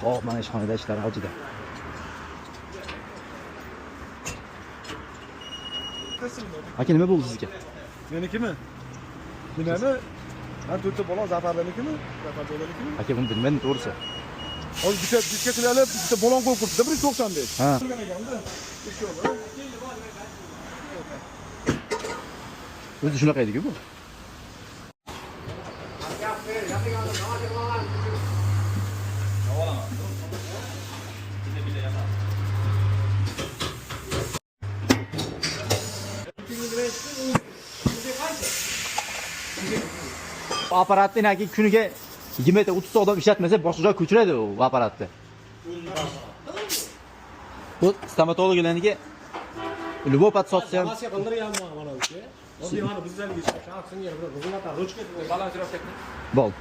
Xo'p, mana ishxonada ishlar avjida. Aka, nima bo'ldi sizga? Menikimi? Nimani? Ha, to'rtta bola Zafardanikimi? Zafardanikimi? Aka, buni bilmadim to'g'risi. Hozir bitta bitta bolon qo'yib qo'yibdi, 195. Ha. O'zi shunaqa edi-ku bu. Bu aparatni naki kuniga 20 ta 30 ta odam ishlatmasa boshqa joyga ko'chiradi u aparatni. Bu stomatologlarniki любой подсоцсем. Bol.